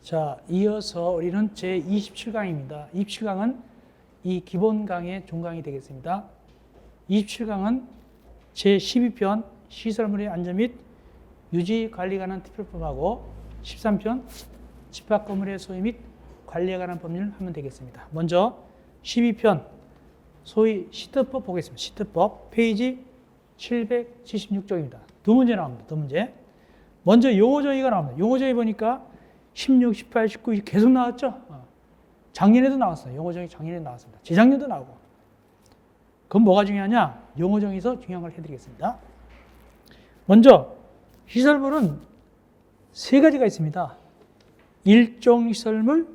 자, 이어서 우리는 제27강입니다. 27강은 이 기본 강의 종강이 되겠습니다. 27강은 제12편 시설물의 안전 및 유지 관리에 관한 특별법하고 13편 집합 건물의 소유 및 관리에 관한 법률을 하면 되겠습니다. 먼저 12편 소위 시트법 보겠습니다. 시트법 페이지 776쪽입니다. 두 문제 나옵니다. 두 문제. 먼저 용어정의가 나옵니다. 용어정의 보니까 16, 18, 19 계속 나왔죠? 작년에도 나왔어요. 용어정의 작년에 나왔습니다. 재작년도 나오고. 그럼 뭐가 중요하냐? 용어정의에서 중요한 걸 해드리겠습니다. 먼저 시설물은 세 가지가 있습니다. 1종 시설물,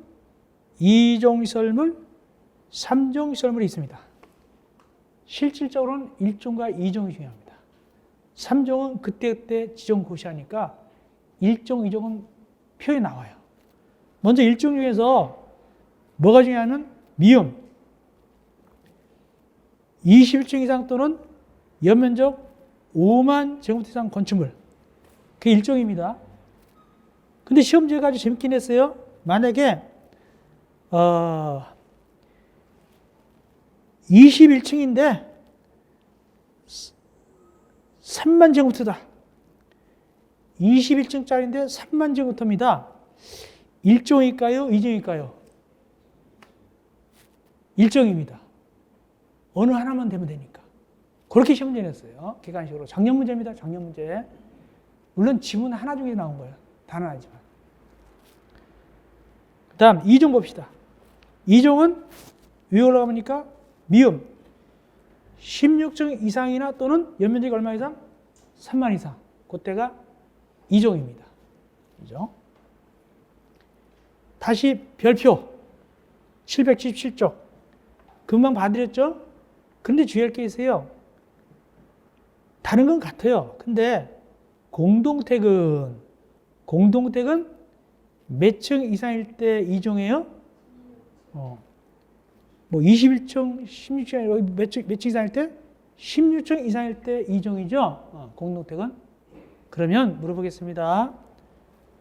2종 시설물, 3종 시설물이 있습니다. 실질적으로는 1종과 2종이 중요합니다. 3종은 그때그때 지정 고시하니까 1종, 2종은 표에 나와요. 먼저 1종 중에서 뭐가 중요하냐면 미음. 21층 이상 또는 연면적 5만 제곱미터 이상 건축물. 그게 1종입니다. 근데 시험지가 아주 재밌긴 했어요. 만약에 21층인데 3만 제곱미터다. 21층짜리인데 3만 제곱미터입니다. 1종일까요? 2종일까요? 1종입니다. 어느 하나만 되면 되니까. 그렇게 시험지 냈어요. 객관식으로. 작년 문제입니다. 작년 문제. 물론 지문 하나 중에 나온 거예요. 단 하나지만. 그 다음 2종 봅시다. 2종은 위에 올라가보니까 미음. 16층 이상이나 또는 연면적이 얼마 이상? 3만 이상. 그때가 2종입니다. 2종. 다시 별표 777쪽. 금방 봐드렸죠? 근데 주의할 게 있어요. 다른 건 같아요. 근데 공동택은 몇 층 이상일 때 2종이에요? 뭐 21층, 16층, 몇 층 이상일 때? 16층 이상일 때 2종이죠? 공동택은. 그러면 물어보겠습니다.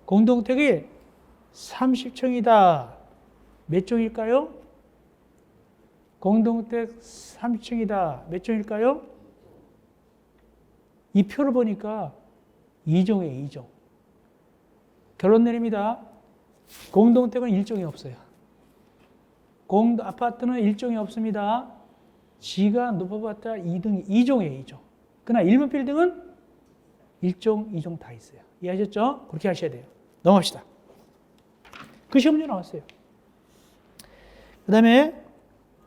공동택이 30층이다. 몇 종일까요? 공동택 30층이다. 몇 종일까요? 이 표를 보니까 2종이에요. 2종. 결론 내립니다. 공동택은 1종이 없어요. 아파트는 1종이 없습니다. 지가 높아봤자 2종이에요. 2종. 그러나 1번 빌딩은 1종, 2종 다 있어요. 이해하셨죠? 그렇게 하셔야 돼요. 넘어갑시다. 그 시험지 나왔어요. 그 다음에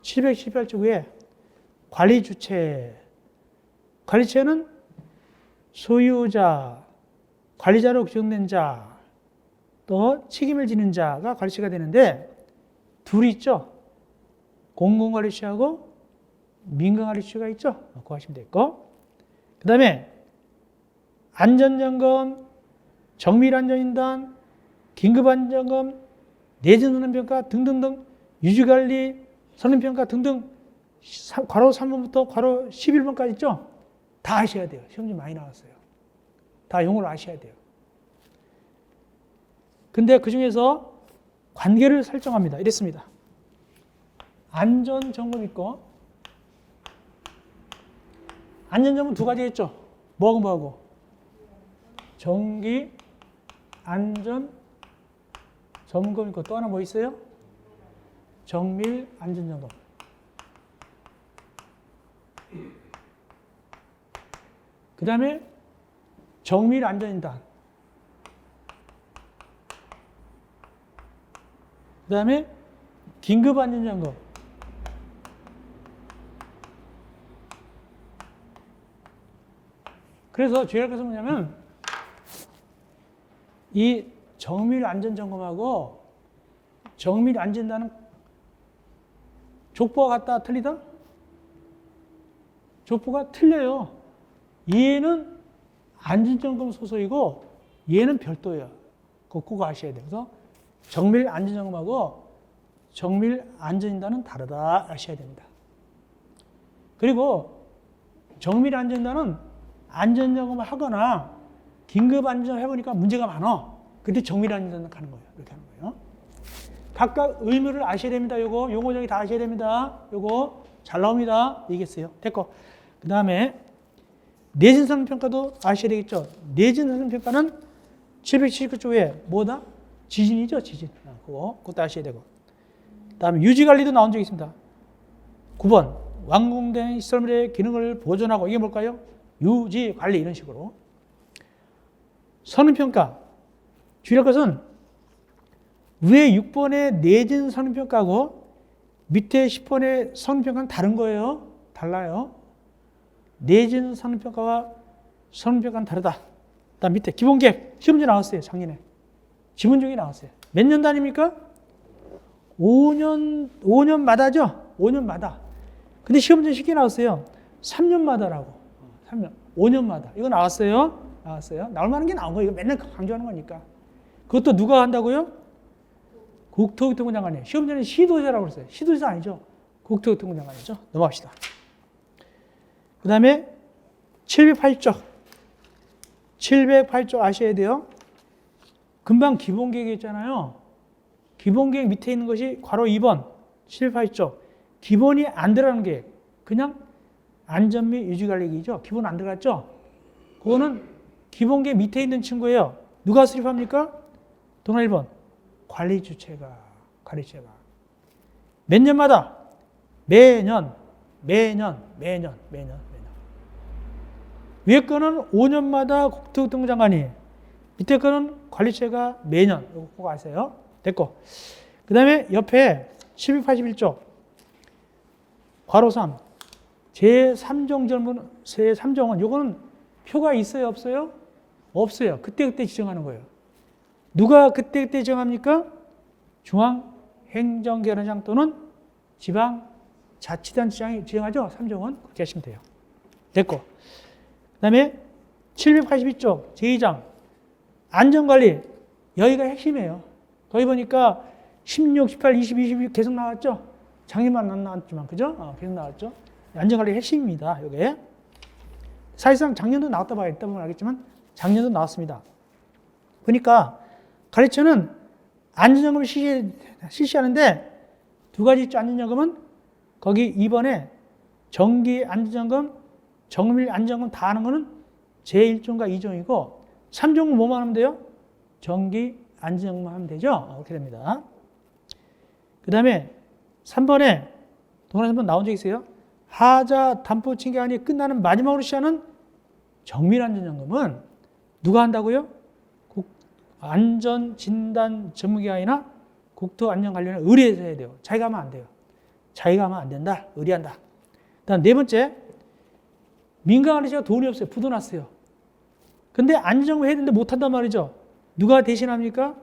718쪽 위에 관리주체. 관리주체는 소유자, 관리자로 규정된 자, 또 책임을 지는 자가 관리주체가 되는데 둘이 있죠. 공공관리주체하고 민간관리주체가 있죠. 그거 하시면 되고. 그 다음에 안전점검, 정밀안전인단, 긴급안전점검, 내진선언평가 등등등, 유지관리, 선언평가 등등 괄호 3번부터 괄호 11번까지 있죠? 다 아셔야 돼요. 시험지 많이 나왔어요. 다 용어를 아셔야 돼요. 근데 그 중에서 관계를 설정합니다. 이랬습니다. 안전점검 있고, 안전점검 두 가지 있죠? 뭐하고 뭐하고? 정기, 안전, 점검 있고 또 하나 뭐 있어요? 정밀, 안전점검. 그 다음에 정밀, 안전인단. 그 다음에 긴급, 안전점검. 그래서 주의할 것은 뭐냐면 이 정밀 안전점검하고 정밀 안전단은 족보가 같다 틀리다? 족보가 틀려요. 얘는 안전점검 소속이고 얘는 별도예요. 그거 아셔야 돼요. 그래서 정밀 안전점검하고 정밀 안전인단은 다르다 아셔야 됩니다. 그리고 정밀 안전인단은 안전점검을 하거나 긴급 안전을 해보니까 문제가 많아. 그때 정밀한 안전 가는 거예요. 이렇게 하는 거예요. 각각 의무를 아셔야 됩니다. 요거 용어 정의 다 아셔야 됩니다. 요거 잘 나옵니다. 얘기했어요. 됐고. 그 다음에 내진 성능평가도 아셔야 되겠죠. 내진 성능평가는 779조에 뭐다? 지진이죠. 지진. 그것도 아셔야 되고. 그 다음에 유지관리도 나온 적이 있습니다. 9번 완공된 시설물의 기능을 보존하고 이게 뭘까요? 유지관리 이런 식으로. 성능평가 주의할 것은 위에 6번의 내진 성능평가하고 밑에 10번의 성능평가는 다른 거예요. 달라요. 내진 성능평가와 성능평가는 다르다. 그다음 밑에 기본계획 시험지 나왔어요. 작년에. 지문중이 나왔어요. 몇 년 단위입니까? 5년마다죠. 5년마다. 근데 시험지 쉽게 나왔어요. 3년마다라고. 3년. 5년마다. 이거 나왔어요. 나왔어요. 나올 만한 게 나온 거예요. 이거 맨날 강조하는 거니까. 그것도 누가 한다고요? 국토교통부 장관이에요. 시험지는 시도지사라고 그랬어요. 시도지사 아니죠. 국토교통부 장관이죠. 넘어갑시다. 그 다음에 708조. 708조 아셔야 돼요. 금방 기본계획 있잖아요. 기본계획 밑에 있는 것이 괄호 2번 708조. 기본이 안 들어가는 계획. 그냥 안전 및 유지관리 계획이죠. 기본 안 들어갔죠. 그거는 기본계획 밑에 있는 친구예요. 누가 수립합니까? 동안 1번 관리주체가. 몇 년마다? 매년. 위에 거는 5년마다 국토교통부 장관이, 밑에 거는 관리체가 매년. 이거 꼭 아세요. 됐고. 그 다음에 옆에 1281조. 괄호 3. 제3정은 요거는 표가 있어요, 없어요? 없어요. 그때그때 지정하는 거예요. 누가 그때그때 지정합니까? 중앙행정기관장 또는 지방자치단체장이 지정하죠. 3정은 그렇게 하시면 돼요. 됐고. 그 다음에 782조 제2장 안전관리. 여기가 핵심이에요. 거기 보니까 16, 18, 20, 22 계속 나왔죠. 작년만 안 나왔지만 그죠? 계속 나왔죠. 안전관리 핵심입니다. 이게 사실상 작년도 나왔다 봐야 있다 보면 알겠지만 작년도 나왔습니다. 그러니까 가르쳐는 안전점검을 실시하는데 두 가지 있죠. 안전점검은 거기 2번에 정기 안전점검, 정밀 안전점검 다 하는 거는 제1종과 2종이고 3종은 뭐만 하면 돼요? 정기 안전점검만 하면 되죠. 그렇게 됩니다. 그 다음에 3번에 동그라미 한번 나온 적 있어요. 하자 담보 친계안이 끝나는 마지막으로 시하는 정밀 안전점검은 누가 한다고요? 안전진단 전문기관이나 국토안전관리원에 의뢰해서 해야 돼요. 자기가 하면 안 돼요. 자기가 하면 안 된다. 의뢰한다. 다음 네 번째, 민간관리자가 돈이 없어요. 부도났어요. 근데 안전점검 해야 되는데 못한단 말이죠. 누가 대신합니까?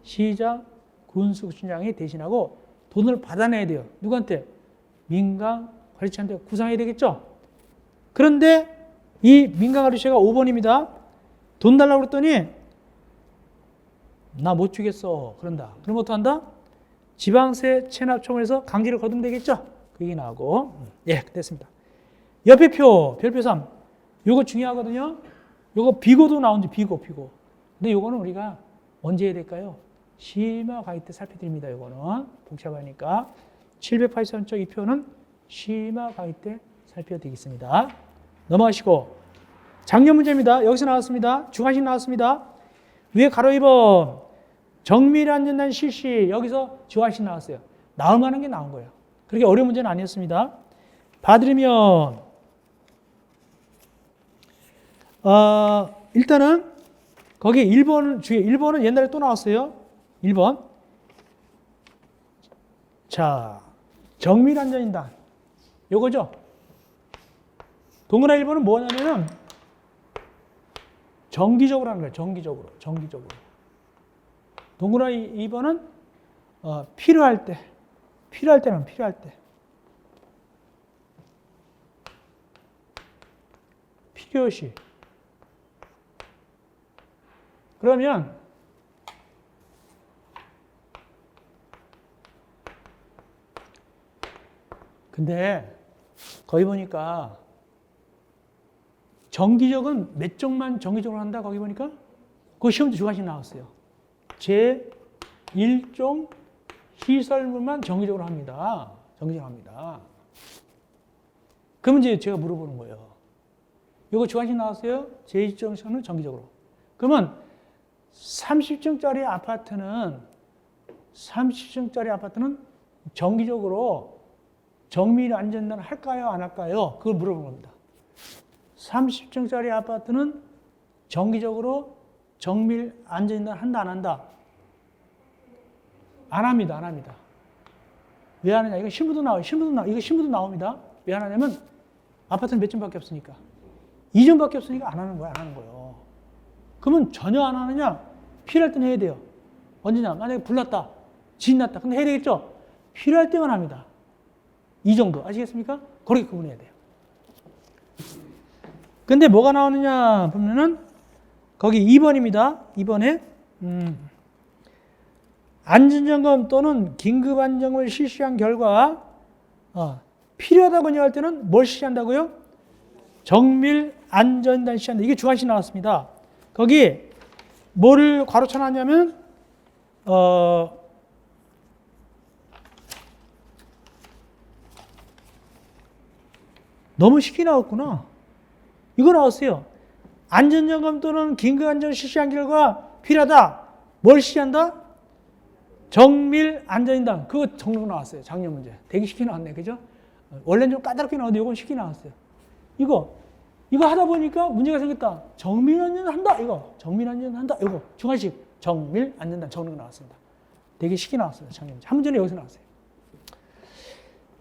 시장, 군수청장이 대신하고 돈을 받아내야 돼요. 누구한테? 민간관리자한테 구상해야 되겠죠. 그런데 이 민간관리자가 5번입니다. 돈 달라고 그랬더니 나 못 주겠어. 그런다. 그럼 어떡한다? 지방세 체납청원에서 강제로 거두면 되겠죠? 그 얘기 나오고. 예, 됐습니다. 옆에 표, 별표 3. 요거 중요하거든요. 요거 비고도 나온지, 비고. 근데 요거는 우리가 언제 해야 될까요? 심화 강의 때 살펴드립니다. 요거는 복잡하니까. 783쪽 이 표는 심화 강의 때 살펴드리겠습니다. 넘어가시고. 작년 문제입니다. 여기서 나왔습니다. 중간식 나왔습니다. 위에 가로 2번. 정밀 안전단 실시. 여기서 중간식 나왔어요. 나올 만한 게 나온 거예요. 그렇게 어려운 문제는 아니었습니다. 봐드리면 일단은 거기 1번 주의 1번은 옛날에 또 나왔어요. 1번. 자, 정밀 안전인단. 요거죠. 동그라미 1번은 뭐냐면은 정기적으로 하는 거예요. 정기적으로. 동그라미 2번은 필요할 때. 필요할 때. 필요시. 그러면 근데 거기 보니까 정기적은 몇 종만 정기적으로 한다. 거기 보니까 그 시험도 두 가지 나왔어요. 제 1종 시설물만 정기적으로 합니다. 정기적으로 합니다. 그러면 이제 제가 물어보는 거예요. 이거 주관식 나왔어요? 제1종 시설물은 정기적으로. 그러면 30층짜리 아파트는 정기적으로 정밀 안전단 할까요? 안 할까요? 그걸 물어보는 겁니다. 30층짜리 아파트는 정기적으로 정밀 안전단 한다, 안 한다? 안 합니다, 안 합니다. 왜 하느냐? 이거 실무도 나옵니다. 왜 하냐면 아파트는 몇 층밖에 없으니까. 2층밖에 없으니까 안 하는 거예요. 그러면 전혀 안 하느냐? 필요할 때는 해야 돼요. 언제냐? 만약에 불났다, 지진 났다. 근데 해야 되겠죠? 필요할 때만 합니다. 이 정도. 아시겠습니까? 그렇게 구분해야 돼요. 근데 뭐가 나오느냐 보면은 거기 2번입니다. 2번에 안전점검 또는 긴급안정을 실시한 결과 필요하다고 할 때는 뭘 실시한다고요? 정밀 안전단 실시한다. 이게 주관식 나왔습니다. 거기 뭐를 괄호쳐놨냐면 너무 쉽게 나왔구나. 이거 나왔어요. 안전점검 또는 긴급안전 실시한 결과 필요하다. 뭘 실시한다? 정밀 안전인단. 그거 정리가 나왔어요. 작년 문제. 되게 쉽게 나왔네. 그죠? 원래는 좀 까다롭게 나왔는데 이건 쉽게 나왔어요. 이거 하다 보니까 문제가 생겼다. 정밀 안전단 한다. 이거. 정밀 안전단 한다. 이거. 중간식. 정밀 안전단 정리가 나왔습니다. 되게 쉽게 나왔어요. 작년 문제. 한 문제는 여기서 나왔어요.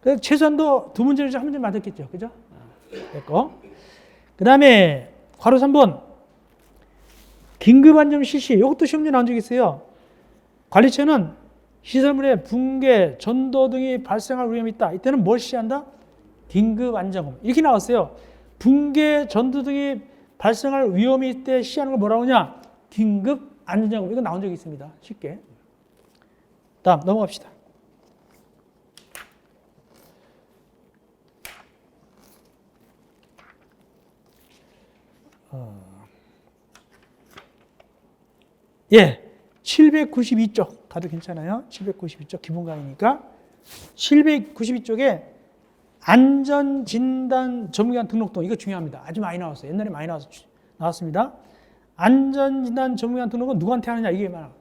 그래서 최소한도 두 문제를 한 문제 맞았겠죠. 그죠? 됐고. 그 다음에 괄호 3번 긴급안전 실시. 이것도 시험 문제 나온 적이 있어요. 관리처는 시설물의 붕괴, 전도 등이 발생할 위험이 있다. 이때는 뭘 실시한다? 긴급안전검. 이렇게 나왔어요. 붕괴, 전도 등이 발생할 위험이 있을 때 실시하는 걸 뭐라고 하냐? 긴급안전검. 이거 나온 적이 있습니다. 쉽게. 다음 넘어갑시다. 예, 792쪽 가도 괜찮아요. 792쪽 기본 강의니까 792쪽에 안전진단 전문기관 등록도 이거 중요합니다. 아주 많이 나왔어요. 옛날에 많이 나왔습니다. 안전진단 전문기관 등록은 누구한테 하느냐 이게 많아.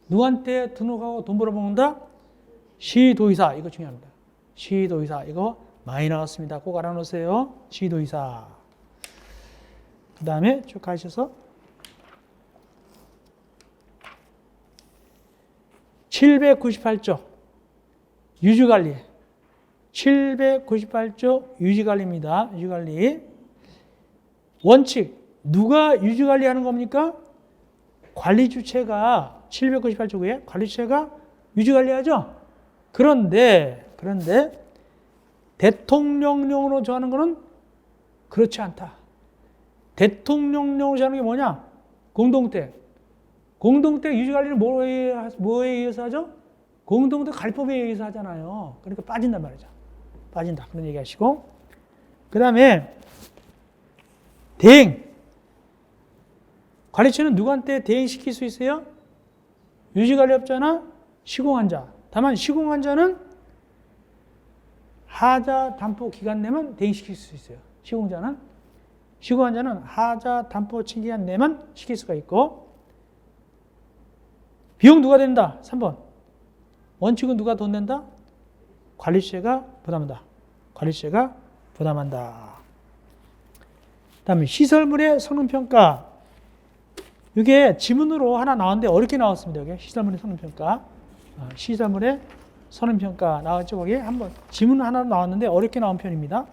누구한테 등록하고 돈 벌어먹는다? 시도의사. 이거 중요합니다. 시도의사 이거 많이 나왔습니다. 꼭 알아놓으세요. 시도의사. 그 다음에 쭉 가셔서 798조 유지관리. 798조 유지관리입니다. 유지관리. 원칙. 누가 유지관리하는 겁니까? 관리 주체가 798조에 관리 주체가 유지관리하죠. 그런데 대통령령으로 정하는 것은 그렇지 않다. 대통령령으로 정하는 게 뭐냐? 공동택. 공동택 유지관리는 뭐에 의해서 하죠? 공동택 관리법에 의해서 하잖아요. 그러니까 빠진단 말이죠. 빠진다. 그런 얘기 하시고. 그 다음에 대행. 관리처는 누구한테 대행시킬 수 있어요? 유지관리업자나 시공환자. 다만 시공환자는 하자 담보 기간 내면 대행시킬 수 있어요. 시공환자는 하자 담보 기간 내면 시킬 수가 있고. 비용 누가 낸다? 3번. 원칙은 누가 돈 낸다? 관리주체가 부담한다. 관리주체가 부담한다. 다음에 시설물의 성능평가. 이게 지문으로 하나 나왔는데 어렵게 나왔습니다. 여기 시설물의 성능평가. 시설물의 성능평가 나왔죠? 거기 한번 지문 하나 나왔는데 어렵게 나온 편입니다.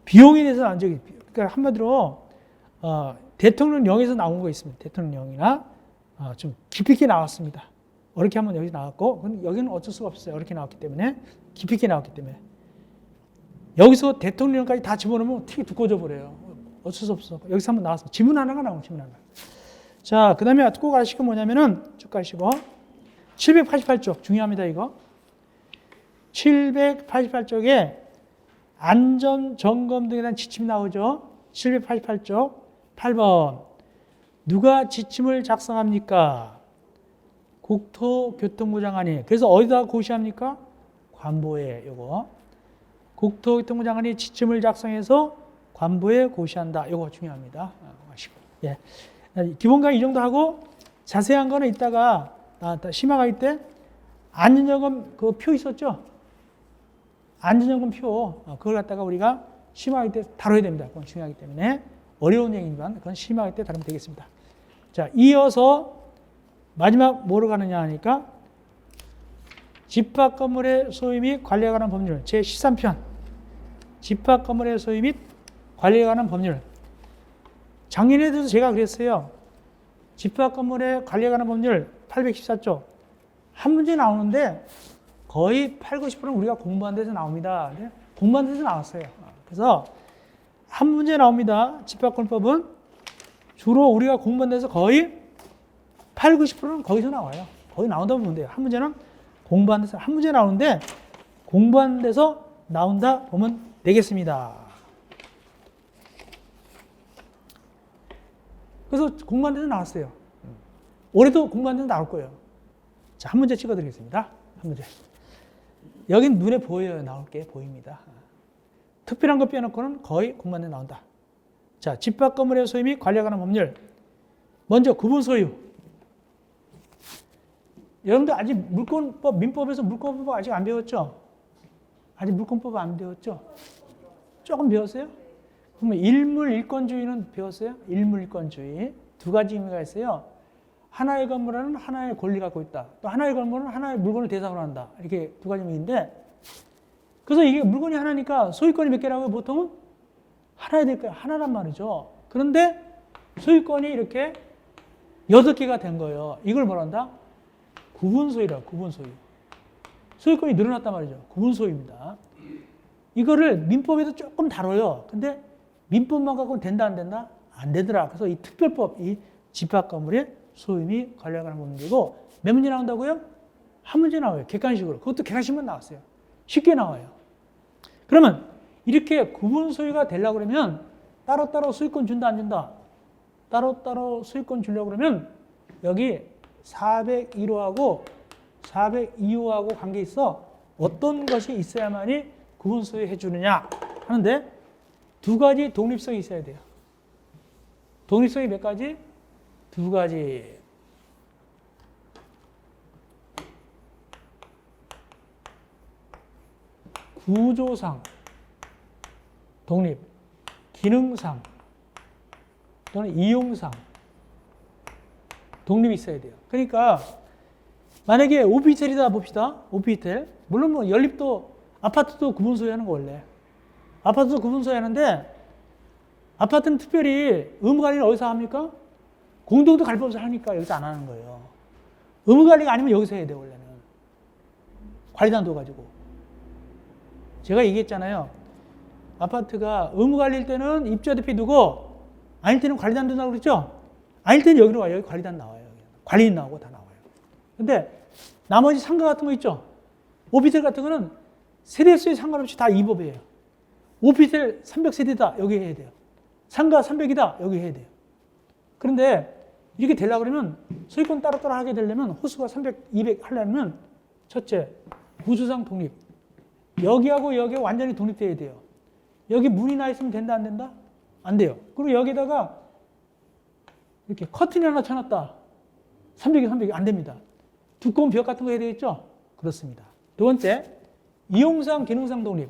비용에 대해서 나온 적이, 그러니까 한마디로 대통령령에서 나온 거 있습니다. 대통령령이나 좀 깊이 있게 나왔습니다. 어렵게 한번 여기 나왔고, 여기는 어쩔 수가 없어요. 어렵게 나왔기 때문에, 깊이 있게 나왔기 때문에. 여기서 대통령까지 다 집어넣으면 틱이 두꺼워져 버려요. 어쩔 수 없어. 여기서 한번 나왔습니다. 지문 하나가 나오고, 지문 하나. 자, 그 다음에 꼭 아시고 뭐냐면은, 쭉 가시고, 788쪽, 중요합니다, 이거. 788쪽에 안전 점검 등에 대한 지침이 나오죠. 788쪽 8번. 누가 지침을 작성합니까? 국토교통부 장관이. 그래서 어디다 고시합니까? 관보에. 요거. 국토교통부 장관이 지침을 작성해서 관보에 고시한다. 요거 중요합니다. 예. 기본 강의 이 정도 하고 자세한 거는 이따가 심화강의 때 안전점검 그 표 있었죠? 안전점검 표. 그걸 갖다가 우리가 심화강의 때 다뤄야 됩니다. 그건 중요하기 때문에 어려운 얘기지만 그건 심화강의 때 다루면 되겠습니다. 자, 이어서 마지막 뭐로 가느냐 하니까 집합 건물의 소유 및 관리에 관한 법률 제13편. 집합 건물의 소유 및 관리에 관한 법률. 작년에도 제가 그랬어요. 집합 건물의 관리에 관한 법률 814쪽. 한 문제 나오는데 거의 8, 90%는 우리가 공부한 데서 나옵니다. 공부한 데서 나왔어요. 그래서 한 문제 나옵니다. 집합건물법은 주로 우리가 공부한 데서 거의 8, 90%는 거기서 나와요. 거기 나온다 보면 돼요. 한 문제는 공부한 데서 한 문제 나오는데 공부한 데서 나온다 보면 되겠습니다. 그래서 공부한 데서 나왔어요. 올해도 공부한 데서 나올 거예요. 자, 한 문제 찍어드리겠습니다. 한 문제. 여긴 눈에 보여요. 나올 게 보입니다. 특별한 거 빼놓고는 거의 공부한 데서 나온다. 자, 집합 건물의 소유 및 관리에 관한 법률. 먼저 구분 소유. 여러분들 아직 물권법, 민법에서 물권법 아직 안 배웠죠? 아직 물권법 안 배웠죠? 조금 배웠어요? 그러면 일물일권주의는 배웠어요? 일물일권주의. 두 가지 의미가 있어요. 하나의 건물은 하나의 권리를 갖고 있다. 또 하나의 건물은 하나의 물건을 대상으로 한다. 이렇게 두 가지 의미인데, 그래서 이게 물건이 하나니까 소유권이 몇 개라고요? 보통은 하나야 될까요? 하나란 말이죠. 그런데 소유권이 이렇게 8개가 된 거예요. 이걸 뭐라 한다? 구분소유라, 구분소유. 소유권이 늘어났단 말이죠. 구분소유입니다. 이거를 민법에도 조금 다뤄요. 근데 민법만 갖고는 된다, 안 된다? 안 되더라. 그래서 이 특별법, 이 집합건물의 소유 및 관리에 관한 법률이고, 몇 문제 나온다고요? 한 문제 나와요. 객관식으로. 그것도 객관식만 나왔어요. 쉽게 나와요. 그러면 이렇게 구분 소유가 되려고 그러면 따로따로 소유권 준다, 안 준다? 따로따로 소유권 주려고 그러면 여기 401호하고 402호하고 관계 있어. 어떤 것이 있어야만이 구분 소유 해주느냐 하는데 두 가지 독립성이 있어야 돼요. 독립성이 몇 가지? 두 가지. 구조상 독립, 기능상 또는 이용상 독립이 있어야 돼요. 그러니까 만약에 오피스텔이다 봅시다. 오피스텔. 물론 뭐 연립도 아파트도 구분 소유하는 거 원래. 아파트도 구분 소유하는데 아파트는 특별히 의무관리를 어디서 합니까? 공동도 관리법에서 하니까 여기서 안 하는 거예요. 의무관리가 아니면 여기서 해야 돼요. 원래는. 관리단 둬가지고. 제가 얘기했잖아요. 아파트가 의무관리일 때는 입주자 대표 두고 아닐 때는 관리단 둔다고 그랬죠? 아닐 때는 여기로 와요. 여기 관리단 나와요. 관리인 나오고 다 나와요. 근데 나머지 상가 같은 거 있죠? 오피스텔 같은 거는 세대수에 상관없이 다 이 법이에요. 오피스텔 300세대다. 여기 해야 돼요. 상가 300이다. 여기 해야 돼요. 그런데 이렇게 되려고 그러면 소유권 따로따로 하게 되려면 호수가 300, 200 하려면 첫째, 구조상 독립. 여기하고 여기 완전히 독립돼야 돼요. 여기 문이 나 있으면 된다, 안 된다? 안 돼요. 그리고 여기다가 이렇게 커튼이 하나 쳐놨다. 300이 300이 안 됩니다. 두꺼운 벽 같은 거 해야 되겠죠? 그렇습니다. 두 번째, 이용상, 기능상 독립.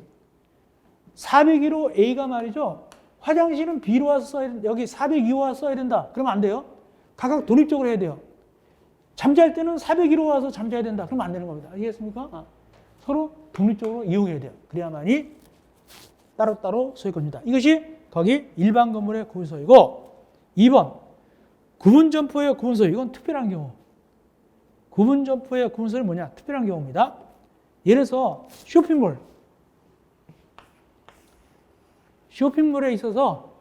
401호 A가 말이죠. 화장실은 B로 와서 써야 된다. 여기 402호 와서 써야 된다. 그러면 안 돼요. 각각 독립적으로 해야 돼요. 잠잘 때는 401호 와서 잠자야 된다. 그러면 안 되는 겁니다. 아시겠습니까? 서로 독립적으로 이용해야 돼요. 그래야만이 따로따로 소유권 준다. 이것이 거기 일반 건물의 구분소유고 2번 구분점포의 구분소유. 이건 특별한 경우. 구분점포의 구분소유는 뭐냐? 특별한 경우입니다. 예를 들어서 쇼핑몰. 쇼핑몰에 있어서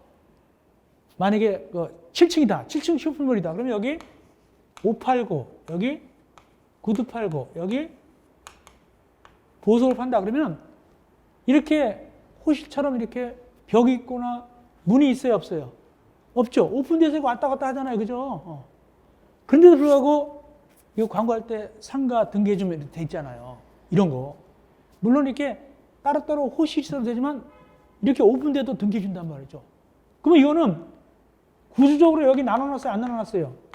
만약에 7층이다. 7층 쇼핑몰이다. 그러면 여기 589, 여기 9289, 여기 보석을 판다. 그러면 이렇게 호실처럼 이렇게 벽이 있거나 문이 있어요, 없어요? 없죠. 오픈돼서 왔다 갔다 하잖아요, 그죠? 그런데도 불구하고 이거 광고할 때 상가 등기해 주면 돼 있잖아요. 이런 거. 물론 이렇게 따로따로 호실처럼 되지만 이렇게 오픈돼도 등기해 준단 말이죠. 그러면 이거는 구조적으로 여기 나눠놨어요, 안 나눠놨어요?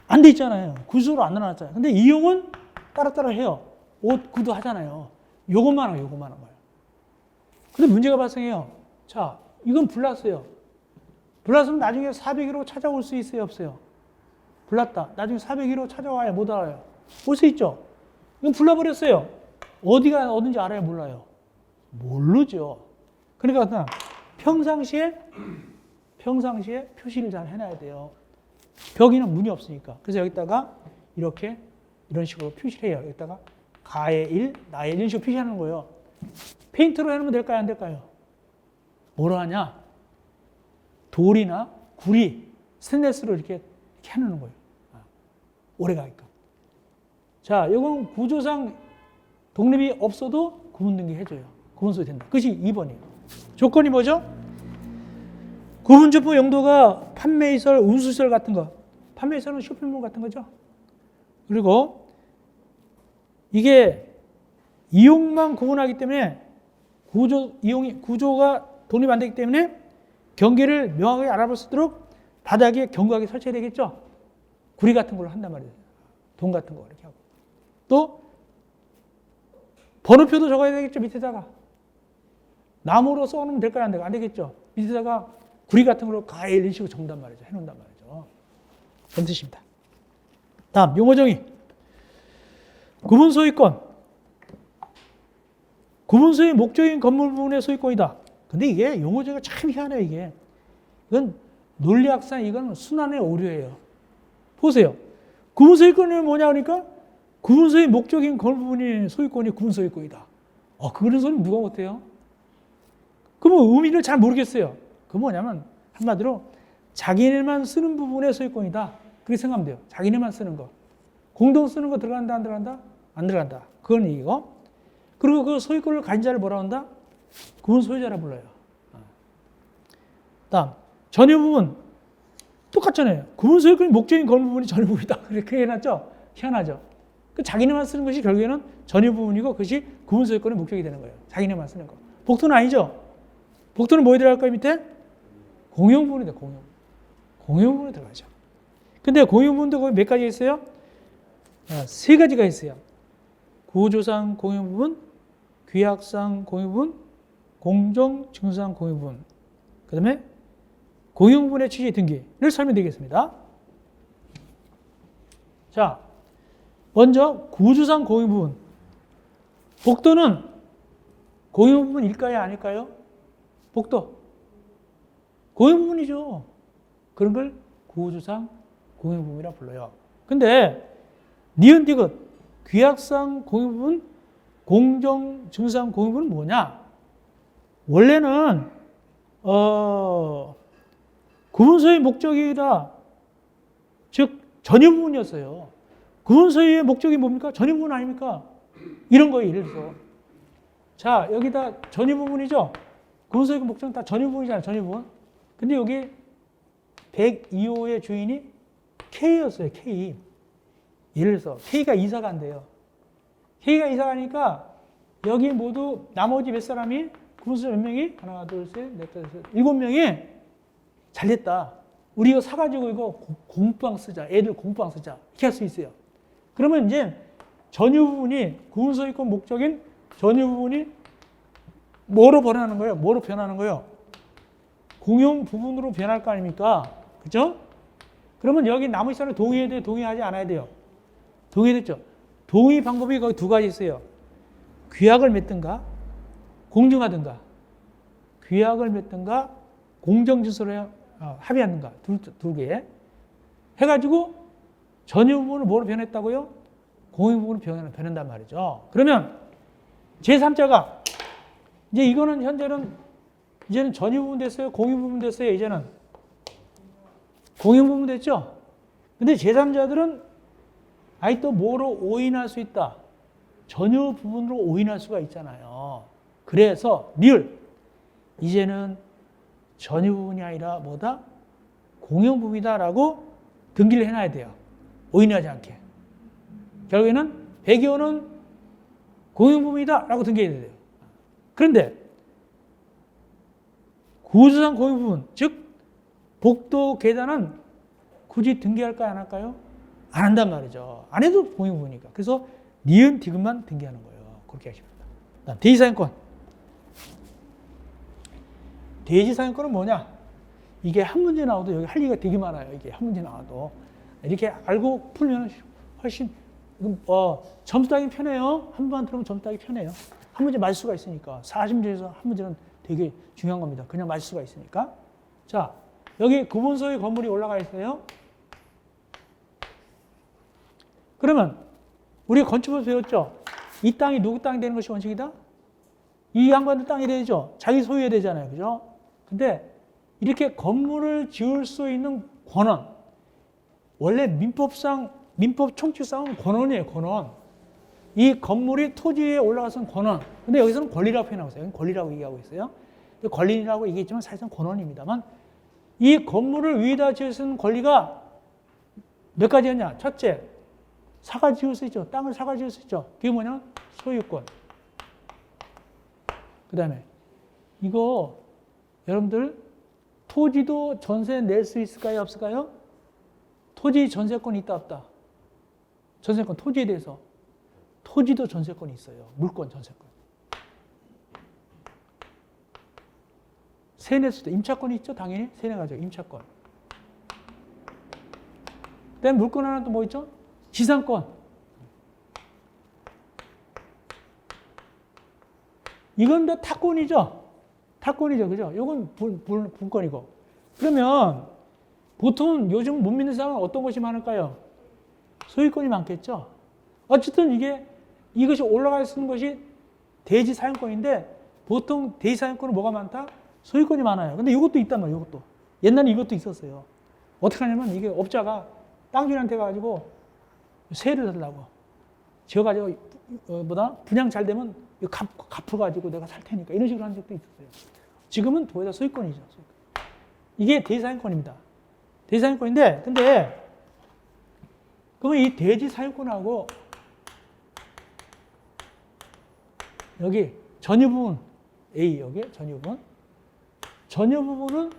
안 돼 있잖아요. 구조로 안 나눠놨잖아요. 근데 이용은 따로따로 해요. 옷, 구두 하잖아요. 요것만 하고 요것만 한 거예요. 근데 문제가 발생해요. 자, 이건 불났어요. 불났으면 나중에 401호 찾아올 수 있어요, 없어요? 불났다. 나중에 401호 찾아와요, 못 알아요? 올 수 있죠? 이건 불나버렸어요. 어디가 어딘지 알아요, 몰라요? 모르죠. 그러니까 평상시에 표시를 잘 해놔야 돼요. 벽에는 문이 없으니까. 그래서 여기다가 이렇게 이런 식으로 표시를 해요. 여기다가 가의 일, 나의 일 이런 식으로 표시하는 거예요. 페인트로 해놓으면 될까요, 안 될까요? 뭐로 하냐? 돌이나 구리, 스테인리스로 이렇게 해놓는 거예요. 오래 가니까. 자, 이건 구조상 독립이 없어도 구분 등기 해줘요. 구분소유 된다. 그것이 2번이에요. 조건이 뭐죠? 구분주품 용도가 판매시설, 운수시설 같은 거. 판매시설은 쇼핑몰 같은 거죠. 그리고 이게 이용만 구분하기 때문에 구조가 독립 안 되기 때문에 경계를 명확하게 알아볼 수 있도록 바닥에 견고하게 설치해야 되겠죠. 구리 같은 걸로 한단 말이에요. 돈 같은 거 이렇게 하고. 또 번호표도 적어야 되겠죠. 밑에다가. 나무로 써놓으면 될까요? 안 될까요? 안 되겠죠. 밑에다가 구리 같은 걸로 가일 이런 식으로 적는단 말이죠. 해놓는단 말이죠. 그런 뜻입니다. 다음 용어 정의. 구분소유권. 구분소유의 목적인 건물 부분의 소유권이다. 근데 이게 용어 정의가 참 희한해요. 이게. 이건 논리학상 이건 순환의 오류예요. 보세요. 구분소유권이 뭐냐 그러니까 구분소유의 목적인 건물 부분의 소유권이 구분소유권이다. 그런 소리는 누가 못해요? 그러면 의미를 잘 모르겠어요. 그 뭐냐면 한마디로 자기네만 쓰는 부분의 소유권이다. 그렇게 생각하면 돼요. 자기네만 쓰는 거. 공동 쓰는 거 들어간다 안 들어간다? 안 들어간다. 그건 얘기고. 그리고 그 소유권을 가진 자를 뭐라 한다? 구분 소유자라 불러요. 다음 전유 부분 똑같잖아요. 구분 소유권이 목적인 건물 부분이 전유 부분이다. 그렇게 해놨죠? 희한하죠. 그 자기네만 쓰는 것이 결국에는 전유 부분이고 그것이 구분 소유권의 목적이 되는 거예요. 자기네만 쓰는 거. 복도는 아니죠. 복도는 뭐에 들어갈까요? 밑에? 공용 부분이 돼. 공용 부분에 들어가죠. 근데 공용 부분도 거기 몇 가지 있어요? 3가지가 있어요. 구조상 공용 부분, 규약상 공용 부분, 공정 증서상 공용 부분. 그 다음에 공용 부분의 취지 등기를 설명드리겠습니다. 자, 먼저 구조상 공용 부분. 복도는 공용 부분일까요? 아닐까요? 복도. 공용 부분이죠. 그런 걸 구조상 공용 부분이라 불러요. 근데 니은 디귿 규약상 공용 부분, 공정 증서상 공용 부분은 뭐냐? 원래는 구분소유의 목적이다. 즉 전유 부분이었어요. 구분소유의 목적이 뭡니까? 전유 부분 아닙니까? 이런 거예요. 예를 들어서 자 여기다 전유 부분이죠. 구분소유의 목적은 다 전유 부분이잖아요. 전유 부분. 근데 여기 102호의 주인이 K였어요. K. 예를 들어서 K가 이사 간대요. K가 이사 가니까 여기 모두 나머지 몇 사람이 구분소유 몇 명이? 하나, 둘, 셋, 넷, 다섯, 7명이 잘 됐다. 우리 이거 사가지고 이거 공방 쓰자. 애들 공방 쓰자. 이렇게 할 수 있어요. 그러면 이제 전유 부분이 구분소유권 목적인 전유 부분이 뭐로 변하는 거예요? 뭐로 변하는 거예요? 공용 부분으로 변할 거 아닙니까? 그죠? 그러면 여기 나머지 사람이 동의해야 돼요? 동의하지 않아야 돼요? 동의됐죠? 동의 방법이 거기 2가지 있어요. 규약을 맺든가 공증하든가. 규약을 맺든가 공정질서로 합의하든가. 두 개. 해가지고 전유 부분을 뭐로 변했다고요? 공용 부분으로 변한단 말이죠. 그러면 제3자가 이제 이거는 이제는 전유 부분 됐어요? 공용 부분 됐어요? 이제는 공용 부분 됐죠? 근데 제3자들은 또 뭐로 오인할 수 있다? 전유 부분으로 오인할 수가 있잖아요. 그래서 리을 이제는 전유 부분이 아니라 뭐다? 공용 부분이다라고 등기를 해놔야 돼요. 오인하지 않게. 결국에는 배기호는 공용 부분이다라고 등기해야 돼요. 그런데 구조상 공용 부분, 즉 복도 계단은 굳이 등기할까요? 안 할까요? 안 한단 말이죠. 안 해도 공용 부분이니까. 그래서 니은, 디귿만 등기하는 거예요. 그렇게 하시면 됩니다. 다음 대지사용권. 대지사용권은 뭐냐? 이게 한 문제 나와도 여기 할 얘기가 되게 많아요. 이게 한 문제 나와도. 이렇게 알고 풀면 훨씬 점수 따기 편해요. 한 번만 들으면 점수 따기 편해요. 한 문제 맞을 수가 있으니까. 40문제에서 한 문제는 되게 중요한 겁니다. 그냥 맞을 수가 있으니까. 자, 여기 구분소의 건물이 올라가 있어요. 그러면 우리 건축에서 배웠죠? 이 땅이 누구 땅이 되는 것이 원칙이다? 이 양반들 땅이 되죠? 자기 소유해야 되잖아요. 그죠? 근데 이렇게 건물을 지을 수 있는 권한. 원래 민법 총칙상은 권한이에요. 권한. 이 건물이 토지에 올라가서는 권한. 근데 여기서는 권리라고 표현하고 있어요. 권리라고 얘기하고 있어요. 권리라고 얘기했지만 사실상 권한입니다만 이 건물을 위에다 지을 수 있는 권리가 몇 가지였냐? 첫째, 사가 지을 수 있죠. 땅을 사가 지을 수 있죠. 그게 뭐냐? 소유권. 그 다음에 이거 여러분들 토지도 전세 낼 수 있을까요? 없을까요? 토지 전세권이 있다 없다? 전세권, 토지에 대해서. 토지도 전세권이 있어요. 물권 전세권. 세낼 수도 임차권이 있죠. 당연히 세내가죠. 임차권. 그다음에 물권 하나 또 뭐 있죠? 지상권. 이건 다 타권이죠. 타권이죠. 그죠? 이건 분권이고. 그러면 보통 요즘 못 믿는 사람은 어떤 것이 많을까요? 소유권이 많겠죠. 어쨌든 이것이 올라갈 수 있는 것이 대지 사용권인데 보통 대지 사용권은 뭐가 많다? 소유권이 많아요. 근데 이것도 있단 말이에요. 이것도. 옛날에 이것도 있었어요. 어떻게 하냐면 이게 업자가 땅주인한테 가지고 세를 달라고. 지어가지고 분양 잘 되면 갚아가지고 내가 살 테니까 이런 식으로 하는 적도 있었어요. 지금은 도에다 소유권이죠. 이게 대지사용권입니다. 대지사용권인데 근데 그러면 이 대지사용권하고 여기 전유 부분 A 여기 전유 부분 전유 부분은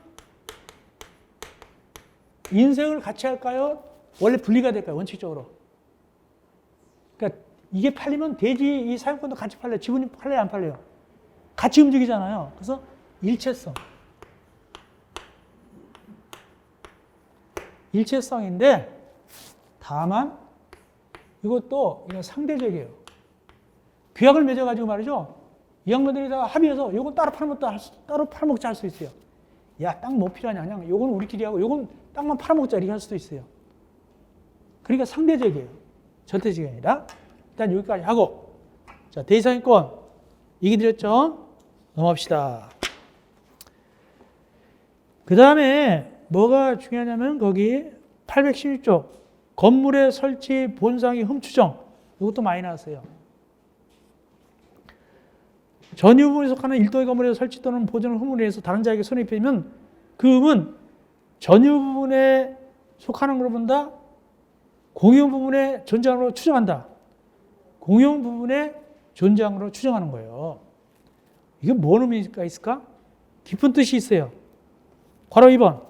인생을 같이 할까요? 원래 분리가 될까요? 원칙적으로. 그러니까 이게 팔리면 대지 이 사용권도 같이 팔려요. 지분이 팔려요, 안 팔려요? 같이 움직이잖아요. 그래서 일체성. 일체성인데 다만 이것도 이건 상대적이에요. 규약을 맺어가지고 말이죠. 이 양반들이 다 합의해서 이건 따로 팔아먹자 할 수 있어요. 야, 땅 뭐 필요하냐? 그냥 요건 우리끼리 하고 요건 땅만 팔아먹자 이렇게 할 수도 있어요. 그러니까 상대적이에요. 절대적이 아니라. 일단 여기까지 하고. 자, 대지사용권. 얘기 드렸죠? 넘어갑시다. 그 다음에 뭐가 중요하냐면 거기 816조. 건물의 설치 본상의 흠추정. 이것도 많이 나왔어요. 전유 부분에 속하는 일도의 건물에서 설치 또는 보존을 흠으로 인해서 다른 자에게 손해 입히면 그 흠은 전유 부분에 속하는 걸 본다. 공용 부분에 존재함으로 추정한다. 공용 부분에 존재함으로 추정하는 거예요. 이게 뭔 의미가 있을까? 깊은 뜻이 있어요. 괄호 2번.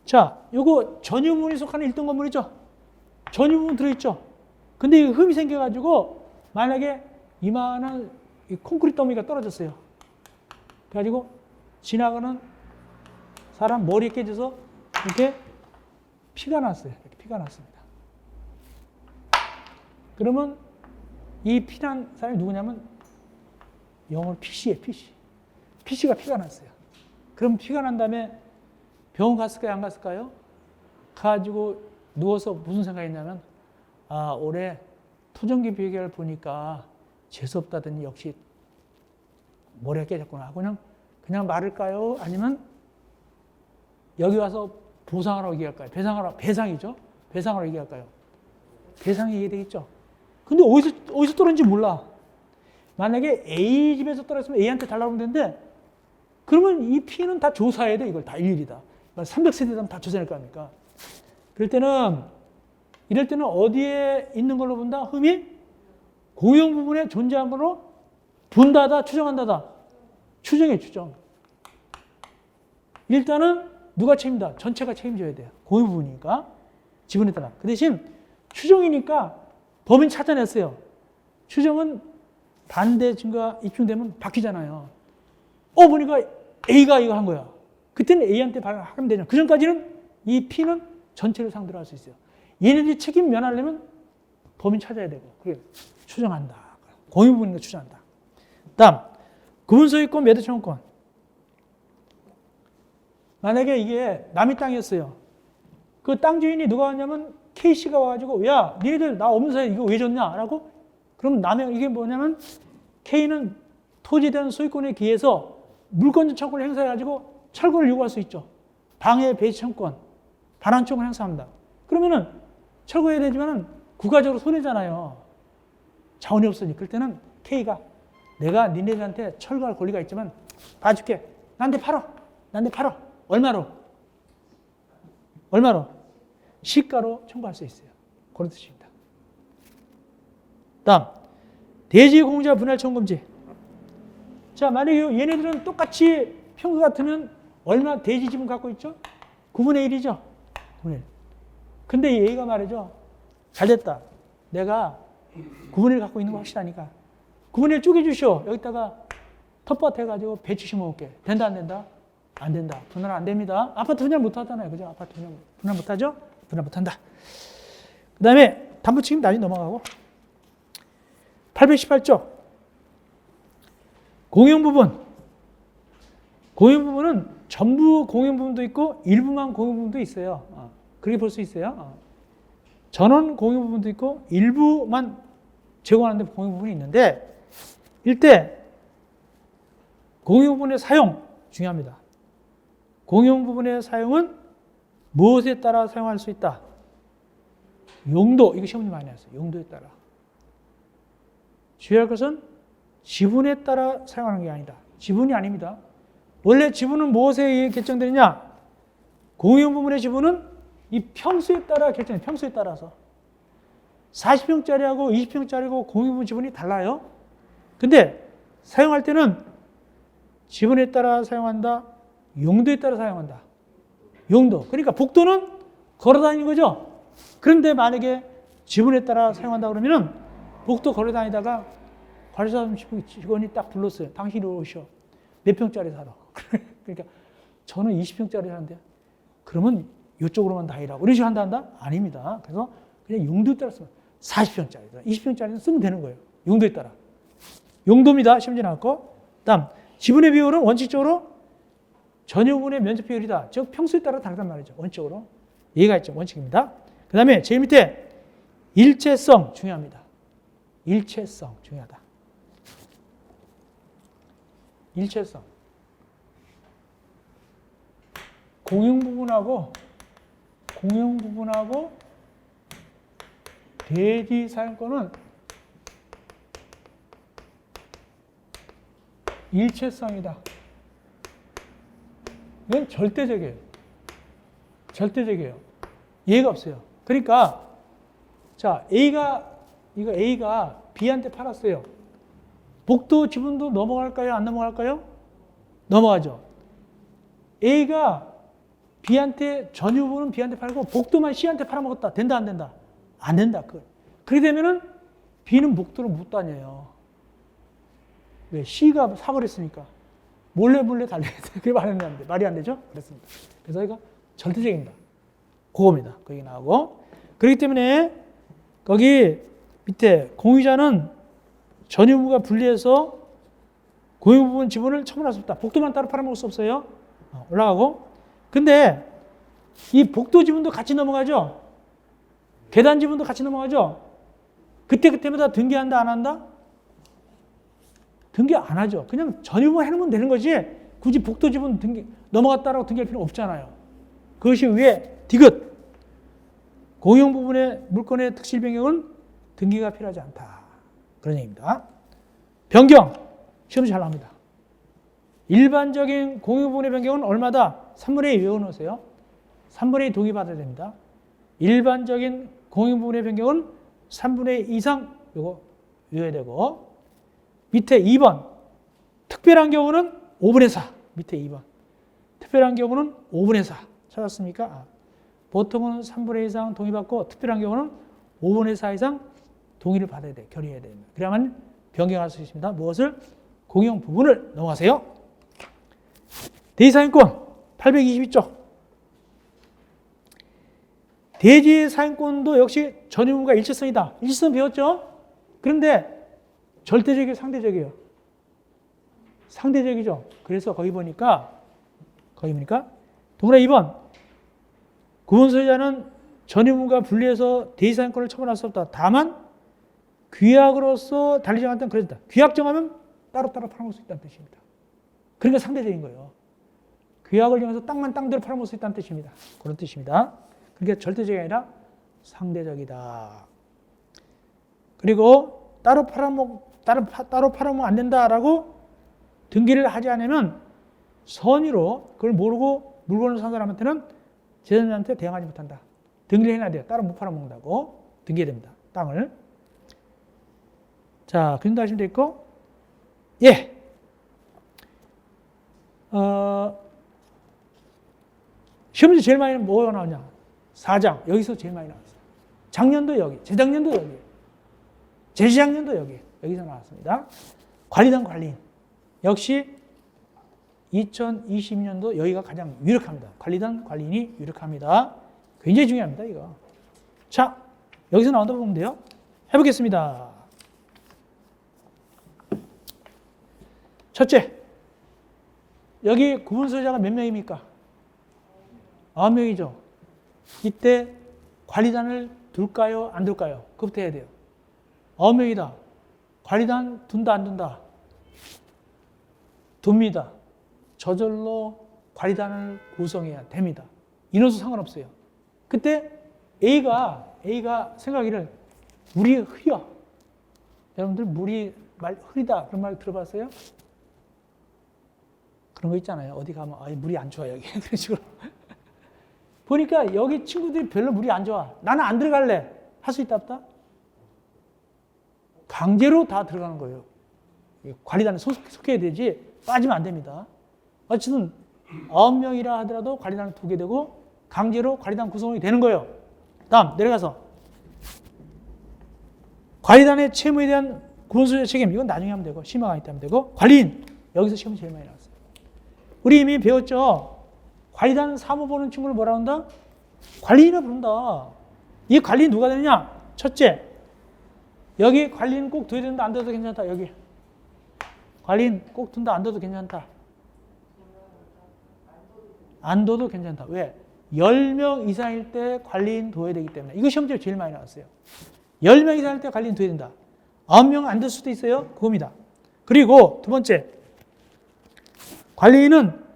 자, 요거 전유 부분에 속하는 1등 건물이죠. 전유 부분 들어있죠. 근데 이 흠이 생겨가지고 만약에 이만한 이 콘크리트 더미가 떨어졌어요. 그래가지고 지나가는 사람 머리에 깨져서 이렇게 피가 났어요. 이렇게 피가 났습니다. 그러면 이 피난 사람이 누구냐면 영어로 PC예요. PC가 피가 났어요. 그럼 피가 난 다음에 병원 갔을까요? 안 갔을까요? 가지고 누워서 무슨 생각했냐면 아, 올해 토종기 비결 보니까 재수없다더니 역시 머리가 깨졌구나. 그냥 말을까요? 아니면 여기 와서 보상하라고 얘기할까요? 배상이죠? 배상하라고 얘기할까요? 배상이 얘기되겠죠? 근데 어디서 떨어진지 몰라. 만약에 A 집에서 떨어졌으면 A한테 달라고 하면 되는데 그러면 이 P는 다 조사해야 돼. 이걸 다 일일이 다. 300세대면 다 조사할 거 아닙니까? 이럴 때는 어디에 있는 걸로 본다? 흠이 공용 부분에 존재한 걸로 본다다, 추정한다다. 추정해, 추정. 일단은 누가 책임다? 전체가 책임져야 돼요. 공용 부분이니까. 지분에 따라. 그 대신 추정이니까 범인 찾아냈어요. 추정은 반대 증거가 입증되면 바뀌잖아요. 보니까 A가 이거 한 거야. 그때는 A한테 하면 되죠. 그 전까지는 이 P는 전체를 상대로 할 수 있어요. 얘네들이 책임 면하려면 범인 찾아야 되고. 그래 추정한다. 공용 부분이니까 추정한다. 다음, 구분소유권, 매도청구권. 만약에 이게 남의 땅이었어요. 그 땅 주인이 누가 왔냐면 K씨가 와가지고 야, 니네들 나 없는 사이에 이거 왜 줬냐? 라고 그럼 남의 이게 뭐냐면 K는 토지에 대한 소유권에 기해서 물권적 청구를 행사해가지고 철거를 요구할 수 있죠. 방해, 배치 청구권, 반환 청구를 행사합니다. 그러면은 철거해야 되지만은 국가적으로 손해잖아요. 자원이 없으니. 그럴 때는 K가 내가 니네들한테 철거할 권리가 있지만 봐줄게. 나한테 팔어. 나한테 팔어. 얼마로? 시가로 청구할 수 있어요. 그런 뜻입니다. 다음, 대지 공자 분할 청구금지. 자, 만약에 얘네들은 똑같이 평수 같으면 얼마 대지 지분 갖고 있죠? 9분의 1이죠? 9분의 1. 근데 얘가 말이죠. 잘 됐다. 내가 9분의 1 갖고 있는 거 확실하니까 9분의 1 쪼개주시오. 여기다가 텃밭 해가지고 배추 심어올게. 된다, 안 된다? 안 된다. 분할 안 됩니다. 아파트 분할 못 하잖아요. 그죠? 아파트 분할 못 하죠? 분할 못 한다. 그 다음에 담보책임 나중에 넘어가고 818조 공용부분. 공용부분은 전부 공용부분도 있고 일부만 공용부분도 있어요. 그렇게 볼 수 있어요. 전원 공용부분도 있고 일부만 제공하는 데 공용부분이 있는데 이때 공용부분의 사용 중요합니다. 공용부분의 사용은 무엇에 따라 사용할 수 있다? 용도, 이거 시험이 많이 나왔어요. 용도에 따라. 주의할 것은 지분에 따라 사용하는 게 아니다. 지분이 아닙니다. 원래 지분은 무엇에 의해 결정되느냐? 공용부분의 지분은 이 평수에 따라 결정돼요. 평수에 따라서. 40평짜리하고 20평짜리고 공용부분 지분이 달라요. 근데 사용할 때는 지분에 따라 사용한다. 용도에 따라 사용한다. 용도. 그러니까 복도는 걸어다니는 거죠. 그런데 만약에 지분에 따라 사용한다 그러면은 복도 걸어다니다가 관리사 직원이 딱 불렀어요. 당신이 오셔. 몇 평짜리 살아. 그러니까 저는 20평짜리 사는데 그러면 이쪽으로만 다니라고. 이런 식으로 한다? 아닙니다. 그래서 그냥 용도에 따라 쓰면 40평짜리, 20평짜리는 쓰면 되는 거예요. 용도에 따라. 용도입니다. 시험지 나왔고. 다음, 지분의 비율은 원칙적으로 전유분의 면적 비율이다. 즉 평수에 따라 다르단 말이죠. 원칙적으로. 얘가 있죠. 원칙입니다. 그 다음에 제일 밑에 일체성 중요합니다. 일체성 중요하다. 일체성. 공용부분하고 대지 사용권은 일체성이다. 이건 절대적이에요. 절대적이에요. 예가 없어요. 그러니까 자, A가 B한테 팔았어요. 복도 지분도 넘어갈까요? 안 넘어갈까요? 넘어가죠. A가 B한테 전유분은 B한테 팔고 복도만 C한테 팔아먹었다. 된다, 안 된다? 안 된다. 그렇게 되면은 B는 복도를 못 다녀요. 왜? C가 사버렸으니까. 몰래 달려야 돼. 그게 말이 안 되죠? 그렇습니다. 그래서 이거 절대적입니다. 그겁니다. 거기 나오고. 그렇기 때문에 거기 밑에 공유자는 전유부가 분리해서 공유부분 지분을 처분할 수 없다. 복도만 따로 팔아먹을 수 없어요. 올라가고. 근데 이 복도 지분도 같이 넘어가죠? 계단 지분도 같이 넘어가죠? 그때마다 등기한다, 안 한다? 등기 안 하죠. 그냥 전유분 해놓으면 되는 거지. 굳이 복도 지분 넘어갔다라고 등기할 필요 없잖아요. 그것이 왜 디귿. 공용 부분의 물건의 특실 변경은 등기가 필요하지 않다. 그런 얘기입니다. 변경. 시험이 잘 나옵니다. 일반적인 공유분의 변경은 얼마다? 3분의 2 외워놓으세요. 3분의 2 동의받아야 됩니다. 일반적인 공유분의 변경은 3분의 2 이상 이거 외워야 되고, 밑에 2번 특별한 경우는 5분의 4. 밑에 2번 특별한 경우는 5분의 4 찾았습니까? 보통은 3분의 2 이상 동의받고 특별한 경우는 5분의 4 이상 동의를 받아야 돼. 결의해야 됩니다. 그래야만 변경할 수 있습니다. 무엇을? 공용 부분을 넘어가세요. 대지사용권 822쪽. 대지사용권도 역시 전유물과 일체성이다. 일체성 배웠죠? 그런데 절대적이에요, 상대적이에요? 상대적이죠. 그래서 거기 보니까 동그라미 2번 구분소유자는 전유물과 분리해서 대지사용권을 처분할 수 없다. 다만 규약으로서 달리 정한 때는 그랬다. 규약 정하면 따로따로 팔아먹을 수 있다는 뜻입니다. 그러니까 상대적인 거예요. 규약을 정해서 땅만 땅대로 팔아먹을 수 있다는 뜻입니다. 그런 뜻입니다. 그러니까 절대적이 아니라 상대적이다. 그리고 따로 팔아먹으면 안 된다라고 등기를 하지 않으면 선의로 그걸 모르고 물건을 산 사람한테는 재산자한테 대응하지 못한다. 등기를 해놔야 돼요. 따로 못 팔아먹는다고 등기해야 됩니다. 땅을. 자, 그 정도 하시면 되겠고, 예. 시험지 제일 많이 뭐가 나오냐? 4장. 여기서 제일 많이 나왔어요. 작년도 여기, 재작년도 여기, 재작년도 여기서 나왔습니다. 관리단 관리인. 역시 2020년도 여기가 가장 유력합니다. 관리단 관리인이 유력합니다. 굉장히 중요합니다, 이거. 자, 여기서 나온다고 보면 돼요. 해보겠습니다. 첫째, 여기 구분소유자가 몇 명입니까? 9명이죠. 이때 관리단을 둘까요? 안 둘까요? 그것부터 해야 돼요. 9명이다. 관리단 둔다, 안 둔다? 둡니다. 저절로 관리단을 구성해야 됩니다. 인원수 상관없어요. 그때 A가 생각하기를 물이 흐려. 여러분들 물이 흐리다 그런 말 들어봤어요? 그런 거 있잖아요. 어디 가면 물이 안 좋아 여기 그런 식으로. 보니까 여기 친구들이 별로 물이 안 좋아. 나는 안 들어갈래. 할 수 있다 없다? 강제로 다 들어가는 거예요. 관리단에 속해야 되지 빠지면 안 됩니다. 어쨌든 9명이라 하더라도 관리단을 두게 되고 강제로 관리단 구성이 되는 거예요. 다음 내려가서 관리단의 채무에 대한 구분소유자 책임 이건 나중에 하면 되고 심화 강의 때 하면 되고 관리인 여기서 시험이 제일 많이 나왔어요. 우리 이미 배웠죠. 관리단 사무 보는 친구를 뭐라 한다? 관리인을 부른다. 이 관리인 누가 되느냐? 첫째, 여기 관리인 꼭 둬야 된다. 안 둬도 괜찮다. 여기 관리인 꼭 둔다. 안 둬도 괜찮다. 안 둬도 괜찮다. 왜? 10명 이상일 때 관리인 둬야 되기 때문에. 이거 시험지에 제일 많이 나왔어요. 10명 이상일 때 관리인 둬야 된다. 9명 안 될 수도 있어요. 그겁니다. 그리고 두 번째, 관리인은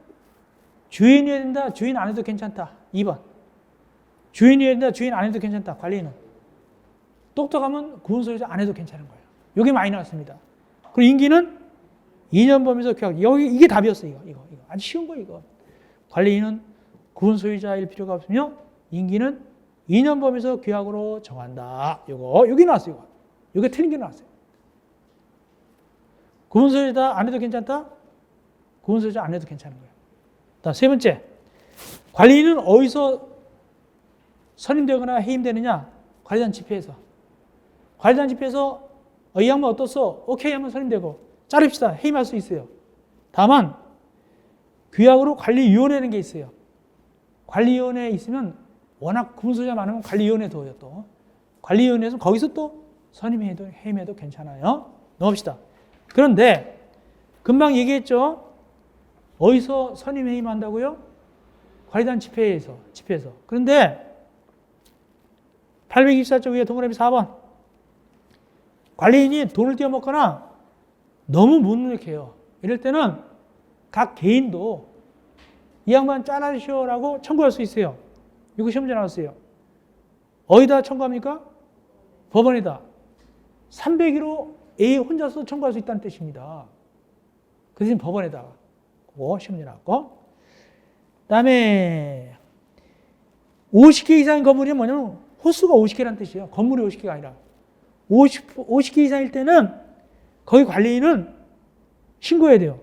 주인이어야 된다. 주인 안 해도 괜찮다. 2번. 주인이어야 된다. 주인 안 해도 괜찮다. 관리인은. 똑똑하면 구분소유자 안 해도 괜찮은 거예요. 이게 많이 나왔습니다. 그리고 임기는 2년 범위에서 규약. 여기 이게 답이었어요. 이거. 아주 쉬운 거 이거. 관리인은 구분소유자일 필요가 없으며 임기는 2년 범위에서 규약으로 정한다. 여기 나왔어요. 이게 틀린 게 나왔어요. 구분소유자 안 해도 괜찮다? 구분소유자 안 해도 괜찮은 거예요. 다음 세 번째, 관리인은 어디서 선임되거나 해임되느냐? 관리단 집회에서. 관리단 집회에서 이 양반 어떻소? 오케이 하면 선임되고 자릅시다. 해임할 수 있어요. 다만 규약으로 관리위원회라는 게 있어요. 관리위원회에 있으면 워낙 구분소유자 많으면 관리위원회 둬요 또. 관리위원회에서 거기서 또 선임해도 해임해도 괜찮아요. 넘어갑시다. 그런데 금방 얘기했죠. 어디서 선임 해임한다고요? 관리단 집회에서. 그런데 824쪽 위에 동그라미 4번. 관리인이 돈을 떼어먹거나 너무 무능력해요. 이럴 때는 각 개인도 이 양반 잘라주시오라고 청구할 수 있어요. 이거 시험지에 나왔어요. 어디다 청구합니까? 법원에다. 301호 A 혼자서 청구할 수 있다는 뜻입니다. 그 대신 법원에다가. 그거 시험 문제 나왔고. 그다음에 50개 이상인 건물이 뭐냐면 호수가 50개라는 뜻이에요. 건물이 50개가 아니라 50개 이상일 때는 거기 관리인은 신고해야 돼요.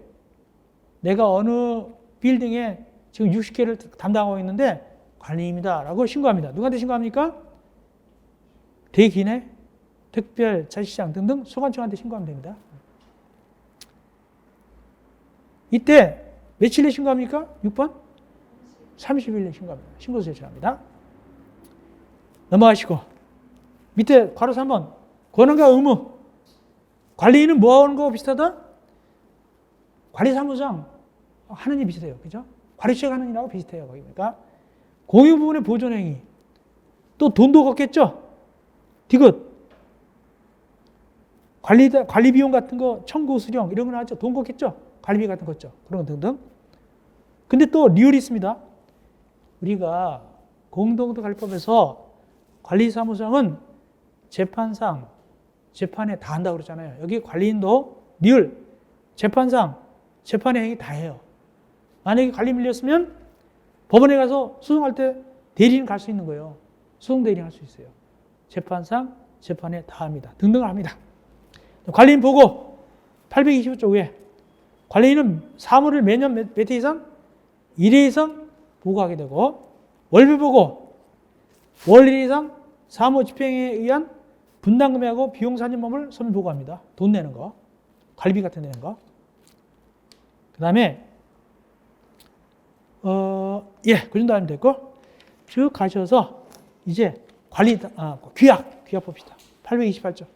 내가 어느 빌딩에 지금 60개를 담당하고 있는데 관리인입니다 라고 신고합니다. 누구한테 신고합니까? 대기내, 특별자치시장 등등 소관청한테 신고하면 됩니다. 이때 며칠 내에 신고합니까? 6번? 30일 내에 신고합니다. 신고서 제출합니다. 넘어가시고 밑에 괄호 3번 권한과 의무. 관리인은 뭐 하는 거 비슷하다? 관리사무장 하는 일 비슷해요. 그죠? 관리처가 하는 일하고 비슷해요. 거기 보니까 공유 부분의 보존행위. 또 돈도 걷겠죠? 디귿. 관리 비용 같은 거 청구 수령 이런 거 나왔죠? 돈 걷겠죠? 관리비 같은 거 걷죠? 그런 거 등등. 근데 또 리얼이 있습니다. 우리가 공동도관리법에서 관리사무장은 재판상 재판에 다 한다고 그러잖아요. 여기 관리인도 리얼 재판상 재판의 행위 다 해요. 만약에 관리 밀렸으면 법원에 가서 소송할 때 대리인 갈 수 있는 거예요. 소송 대리인 할 수 있어요. 재판상 재판에 다 합니다. 등등을 합니다. 관리인 보고 825조 위에 관리인은 사무를 매년 몇 회 이상? 1회 이상 보고하게 되고 월별 보고 월 1회 이상 사무 집행에 의한 분담금액하고 비용 산정범을 서면 보고합니다. 돈 내는 거, 관리비 같은 거 내는 거. 그 다음에 그 정도 하면 됐고 쭉 가셔서 이제 규약 봅시다. 828조.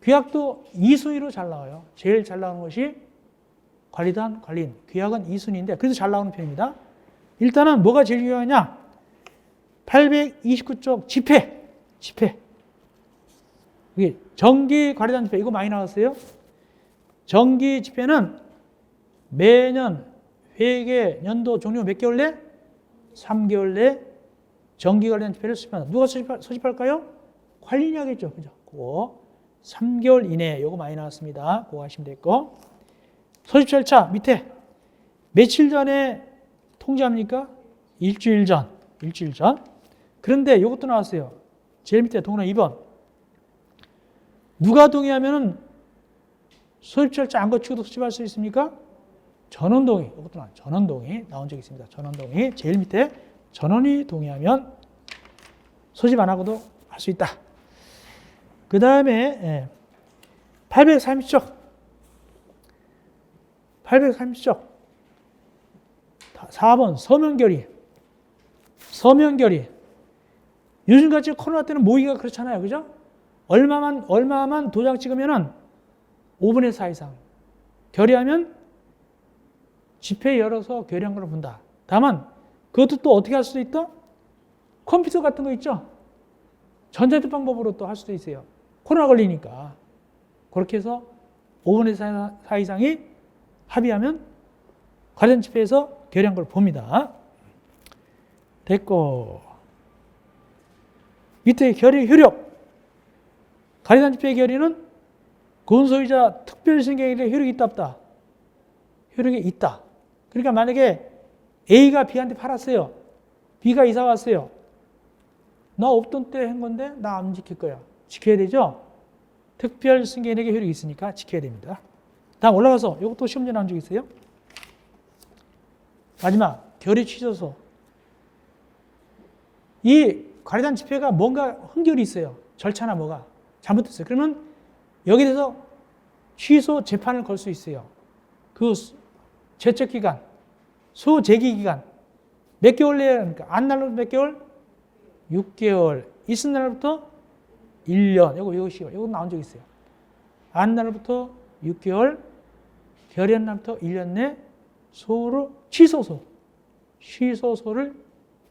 규약도 2순위로 잘 나와요. 제일 잘 나오는 것이 관리단, 관리인. 규약은 2순위인데 그래도 잘 나오는 편입니다. 일단은 뭐가 제일 중요하냐? 829조 집회. 이게 정기 관리단 집회 이거 많이 나왔어요. 정기 집회는 매년 회계 연도 종료 몇 개월 내? 3개월 내 정기 관리단 집회를 수집한다. 누가 소집할까요? 관리인이 하겠죠. 그죠? 그거 3개월 이내에 요거 많이 나왔습니다. 그거 하시면 되고. 소집 절차 밑에 며칠 전에 통지합니까? 일주일 전. 그런데 요것도 나왔어요. 제일 밑에 동그라미 2번. 누가 동의하면은 소집 절차 안 거치고도 소집할 수 있습니까? 전원동의. 이것도 나와요. 전원동의 나온 적이 있습니다. 전원동의 제일 밑에 전원이 동의하면 소집 안 하고도 할 수 있다. 그 다음에 830조. 4번 서면결의. 요즘같이 코로나 때는 모이기가 그렇잖아요. 그죠? 얼마만 도장 찍으면은 5분의 4 이상. 결의하면 집회 열어서 결의한 걸 본다. 다만 그것도 또 어떻게 할 수도 있다? 컴퓨터 같은 거 있죠? 전자투 방법으로 또 할 수도 있어요. 코로나 걸리니까. 그렇게 해서 5분의 4 이상이 합의하면 관련 집회에서 결의한 걸 봅니다. 됐고. 밑에 결의 효력. 관련 집회 결의는 권소유자 특별신경일에 효력이 있다 없다? 효력이 있다. 그러니까 만약에 A가 B한테 팔았어요. B가 이사 왔어요. 나 없던 때 한 건데 나 안 지킬 거야. 지켜야 되죠? 특별승계인에게 효력이 있으니까 지켜야 됩니다. 다음 올라가서 이것도 시험 문제 나온 적 있어요? 마지막 결의 취소서. 이 관리단 집회가 뭔가 흥결이 있어요. 절차나 뭐가 잘못됐어요. 그러면 여기에 대해서 취소 재판을 걸 수 있어요. 그 제척기간, 소재기기간 몇 개월 내에 그러니까 안 날로부터 몇 개월? 6개월. 있은 날부터 1년. 이거 나온 적 있어요. 안 날부터 6개월, 결의한 날부터 1년 내 소로 취소소를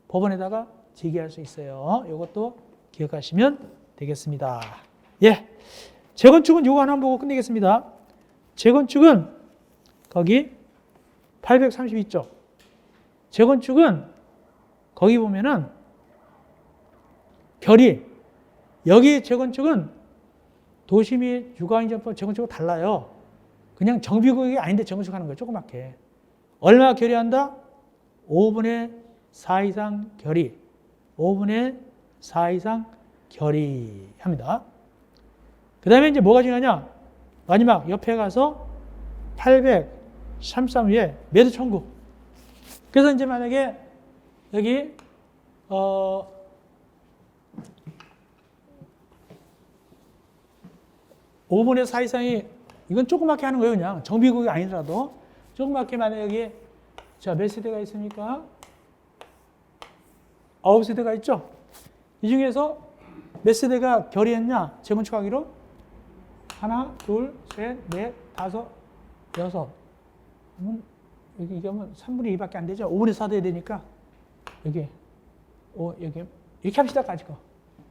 법원에다가 제기할 수 있어요. 이것도 기억하시면 되겠습니다. 예. 재건축은 이거 하나 보고 끝내겠습니다. 재건축은 거기 832조. 재건축은 거기 보면은 결의. 여기 재건축은 도시 및 유가인정법 재건축과 달라요. 그냥 정비구역이 아닌데 재건축하는 거예요. 조그맣게. 얼마 결의한다? 5분의 4 이상 결의. 5분의 4 이상 결의합니다. 그 다음에 이제 뭐가 중요하냐? 마지막 옆에 가서 833 위에 매도 청구. 그래서 이제 만약에 여기 5분의 4 이상이 이건 조그맣게 하는 거예요. 그냥 정비국이 아니더라도 조그맣게 만약에 여기 자, 몇 세대가 있습니까? 9세대가 있죠. 이 중에서 몇 세대가 결의했냐? 재건축하기로 하나, 둘, 셋, 넷, 다섯, 여섯. 여기 이게 하면 3분의 2밖에 안 되죠. 5분의 4 돼야 되니까 여기 여기 이렇게 합시다. 까지 거.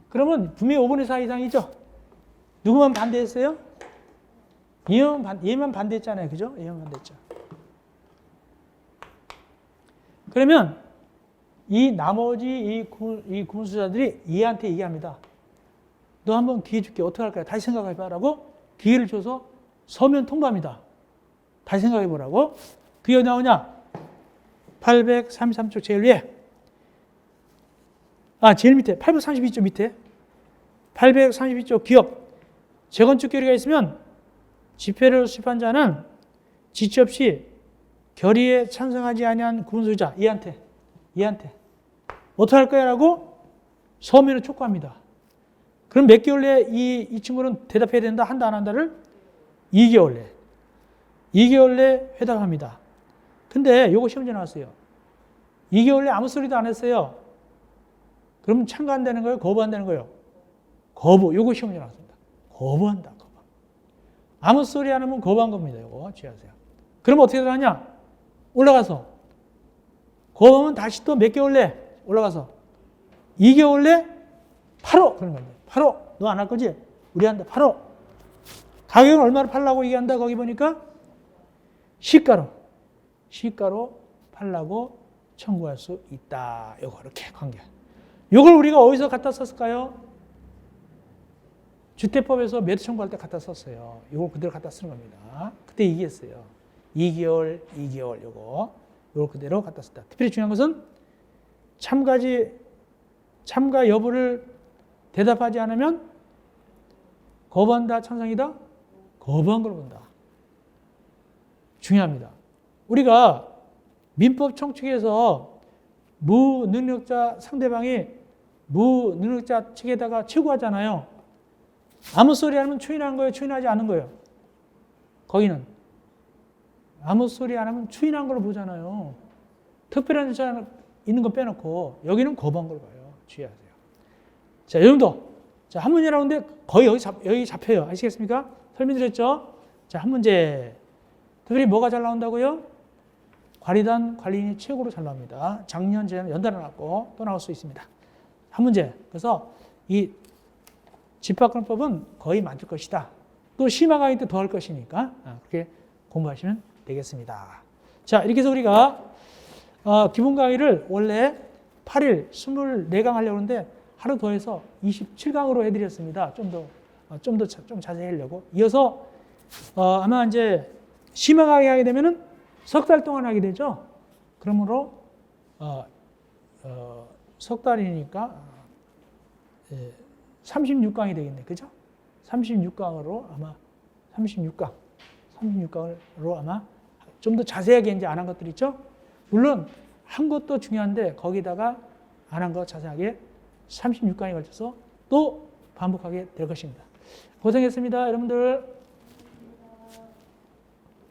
그러면 분명히 5분의 4 이상이죠. 누구만 반대했어요? 얘만 반대했잖아요. 그죠? 얘만 반대했죠. 그러면 이 나머지 이 군수자들이 얘한테 얘기합니다. 너 한번 기회 줄게. 어떻게 할까요? 다시 생각해봐. 라고 기회를 줘서 서면 통보합니다. 다시 생각해보라고. 그게 어디 나오냐? 833쪽 제일 위에. 제일 밑에. 832쪽 밑에. 832쪽 기업. 재건축 결의가 있으면 집회를 수립한 자는 지체 없이 결의에 찬성하지 아니한 군수자 얘한테 어떻게 할 거야? 라고 서면을 촉구합니다. 그럼 몇 개월 내에 이 친구는 대답해야 된다, 한다, 안 한다를 2개월 내에. 2개월 내에 회답합니다. 근데 요거 시험지 나왔어요. 2개월 내에 아무 소리도 안 했어요. 그럼 참가한다는 거예요? 거부한다는 거예요? 거부. 요거 시험지 나왔습니다. 거부한다. 거부. 아무 소리 안 하면 거부한 겁니다. 요거 주의하세요. 그럼 어떻게 들어가냐? 올라가서 거부하면 다시 또 몇 개월 내에 올라가서 2개월 내에 8호 그런 겁니다. 8호 너 안 할 거지? 우리 한다. 8호 가격은 얼마로 팔라고 얘기한다. 거기 보니까 시가로 팔라고 청구할 수 있다. 요거 이렇게 관계. 요걸 우리가 어디서 갖다 썼을까요? 주택법에서 매도 청구할 때 갖다 썼어요. 요걸 그대로 갖다 쓰는 겁니다. 그때 얘기했어요. 2개월 요걸 그대로 갖다 썼다. 특별히 중요한 것은 참가 여부를 대답하지 않으면 거부한다, 찬성이다? 거부한 걸 본다. 중요합니다. 우리가 민법 청축에서 상대방이 무능력자 측에다가 최고하잖아요. 아무 소리 안 하면 추인하는 거예요? 추인하지 않은 거예요? 거기는 아무 소리 안 하면 추인한 걸로 보잖아요. 특별한 조사 있는 거 빼놓고 여기는 거부한 걸로 봐요. 주의하세요. 자, 여러분도 자, 한 문제 나오는데 거의 여기 잡혀요. 아시겠습니까? 설명드렸죠? 자, 한 문제. 특별히 뭐가 잘 나온다고요? 관리단 관리인이 최고로 잘 나옵니다. 작년, 재년 연달아 나왔고 또 나올 수 있습니다. 한 문제. 그래서 이 집합관법은 거의 맞을 것이다. 또 심화 강의 때 더 할 것이니까 그렇게 공부하시면 되겠습니다. 자, 이렇게 해서 우리가 기본 강의를 원래 8일 24강 하려고 하는데 하루 더 해서 27강으로 해드렸습니다. 좀 자세히 하려고. 이어서 아마 이제 심화 강의 하게 되면은 석 달 동안 하게 되죠. 그러므로 석 달이니까 36강이 되겠네. 그죠? 36강으로 아마 36강으로 아마 좀 더 자세하게 이제 안 한 것들 있죠? 물론 한 것도 중요한데 거기다가 안 한 거 자세하게 36강에 걸쳐서 또 반복하게 될 것입니다. 고생했습니다, 여러분들.